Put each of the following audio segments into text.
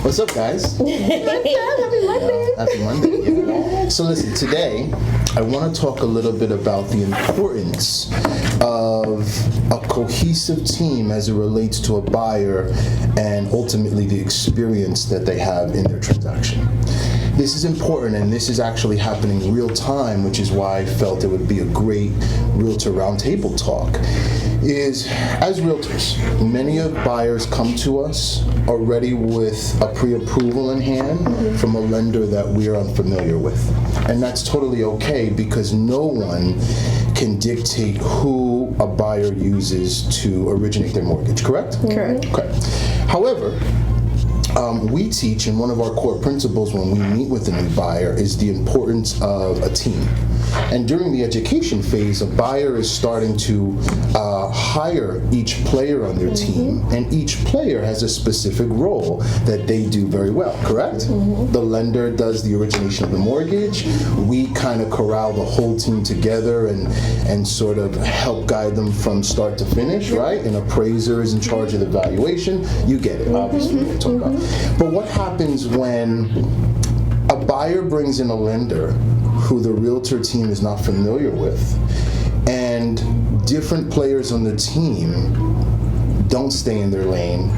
What's up, guys? Happy Monday. Happy Monday. Yeah. So listen, today I want to talk a little bit about the importance of a cohesive team as it relates to a buyer and ultimately the experience that they have in their transaction. This is important, and this is actually happening real time, which is why I felt it would be a great Realtor Roundtable talk. Is as realtors, many of buyers come to us already with a pre-approval in hand from a lender that we are unfamiliar with. And that's totally okay because no one can dictate who a buyer uses to originate their mortgage, correct? Correct. Okay. However, we teach, and one of our core principles when we meet with a new buyer is the importance of a team. And during the education phase, a buyer is starting to hire each player on their team, and each player has a specific role that they do very well, correct? The lender does the origination of the mortgage. We kind of corral the whole team together and sort of help guide them from start to finish, right? An appraiser is in charge of the valuation. You get it, obviously, we'll talk about. But what happens when a buyer brings in a lender who the realtor team is not familiar with, and different players on the team don't stay in their lane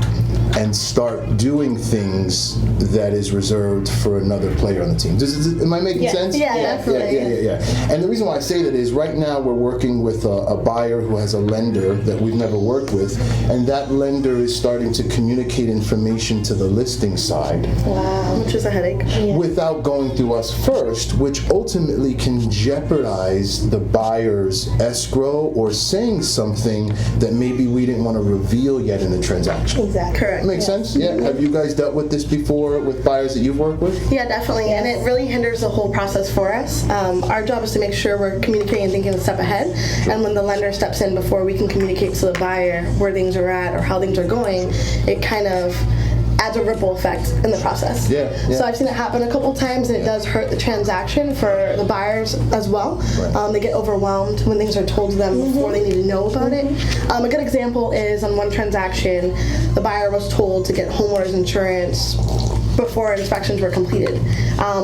and start doing things that is reserved for another player on the team? Am I making sense? Yeah, definitely. Yeah. And the reason why I say that is right now we're working with a buyer who has a lender that we've never worked with, and that lender is starting to communicate information to the listing side. Wow. Which is a headache. Without going through us first, which ultimately can jeopardize the buyer's escrow or saying something that maybe we didn't want to reveal yet in the transaction. Exactly. Correct. Makes sense? Yeah. Have you guys dealt with this before with buyers that you've worked with? Yeah, definitely. And it really hinders the whole process for us. Our job is to make sure we're communicating and thinking a step ahead. Sure. And when the lender steps in before we can communicate to the buyer where things are at or how things are going, it kind of adds a ripple effect in the process. Yeah. So I've seen it happen a couple times, and it does hurt the transaction for the buyers as well. Right. They get overwhelmed when things are told to them before they need to know about it. A good example is on one transaction, the buyer was told to get homeowners insurance before inspections were completed.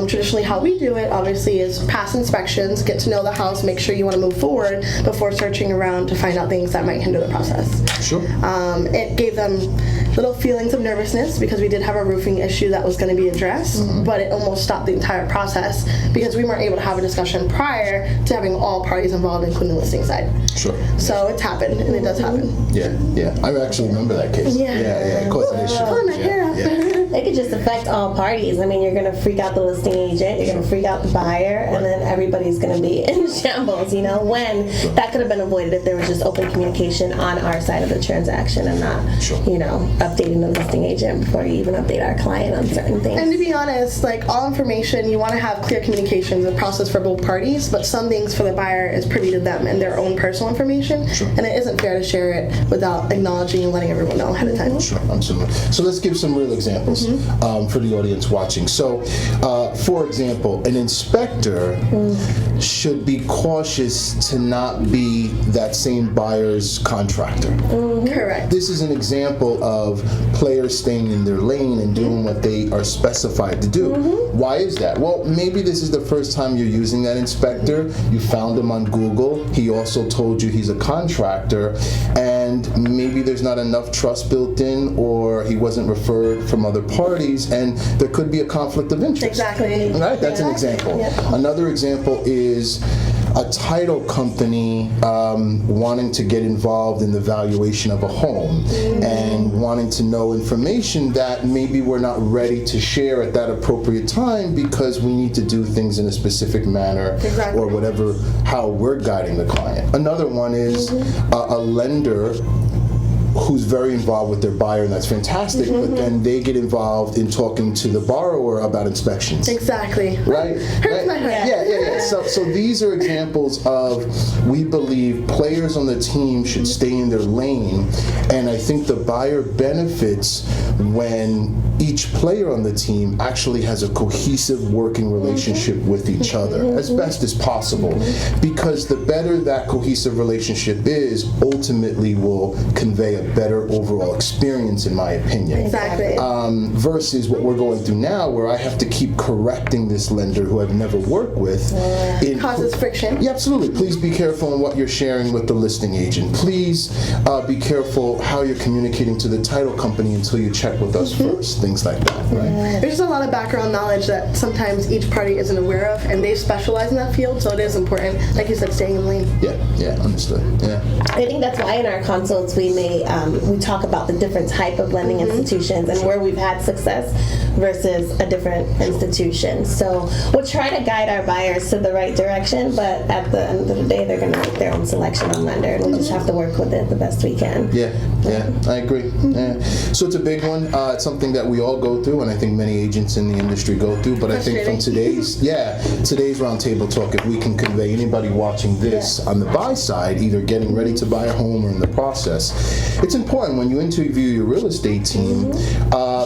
Traditionally how we do it, obviously, is pass inspections, get to know the house, make sure you want to move forward before searching around to find out things that might hinder the process. Sure. It gave them little feelings of nervousness because we did have a roofing issue that was going to be addressed, but it almost stopped the entire process because we weren't able to have a discussion prior to having all parties involved, including the listing side. Sure. So it's happened, and it does happen. Yeah. I actually remember that case. Yeah. It caused an issue. Pulling my hair out. It could just affect all parties. I mean, you're going to freak out the listing agent, you're going to freak out the buyer, and then everybody's going to be in shambles, when that could have been avoided if there was just open communication on our side of the transaction and not, updating the listing agent before you even update our client on certain things. And to be honest, all information, you want to have clear communication, the process for both parties, but some things for the buyer is privy to them and their own personal information, and it isn't fair to share it without acknowledging and letting everyone know ahead of time. Sure, absolutely. So let's give some real examples for the audience watching. So, for example, an inspector should be cautious to not be that same buyer's contractor. Correct. This is an example of players staying in their lane and doing what they are specified to do. Why is that? Well, maybe this is the first time you're using that inspector. You found him on Google. He also told you he's a contractor, and maybe there's not enough trust built in, or he wasn't referred from other parties, and there could be a conflict of interest. Exactly. Right? That's an example. Another example is a title company wanting to get involved in the valuation of a home and wanting to know information that maybe we're not ready to share at that appropriate time because we need to do things in a specific manner or whatever, how we're guiding the client. Another one is a lender who's very involved with their buyer, and that's fantastic, but then they get involved in talking to the borrower about inspections. Exactly. Right? Hurts my heart. Yeah. So these are examples of, we believe players on the team should stay in their lane, and I think the buyer benefits when each player on the team actually has a cohesive working relationship with each other as best as possible, because the better that cohesive relationship is, ultimately will convey a better overall experience, in my opinion. Exactly. Versus what we're going through now, where I have to keep correcting this lender who I've never worked with. It causes friction. Yeah, absolutely. Please be careful in what you're sharing with the listing agent. Please be careful how you're communicating to the title company until you check with us first. Things like that, right? There's just a lot of background knowledge that sometimes each party isn't aware of, and they specialize in that field, so it is important, like you said, staying in lane. Yeah, understood. Yeah. I think that's why in our consults we we talk about the different type of lending institutions and where we've had success versus a different institution. So we'll try to guide our buyers to the right direction, but at the end of the day, they're going to make their own selection on lender, and we just have to work with it the best we can. Yeah, I agree. Yeah. So it's a big one. It's something that we all go through, and I think many agents in the industry go through. But I think from today's roundtable talk, if we can convey anybody watching this on the buy side, either getting ready to buy a home or in the process, it's important when you interview your real estate team,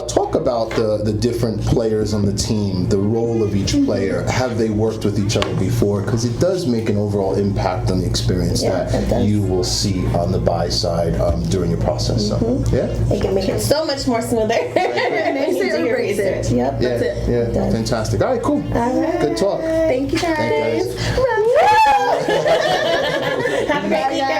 talk about the different players on the team, the role of each player. Have they worked with each other before? Because it does make an overall impact on the experience that you will see on the buy side during your process. So, It can make it so much more smoother. Makes it or breaks it. Yep. That's it. Yeah, fantastic. All right, cool. All right. Good talk. Thank you, guys. Thank you, guys. Have a great weekend.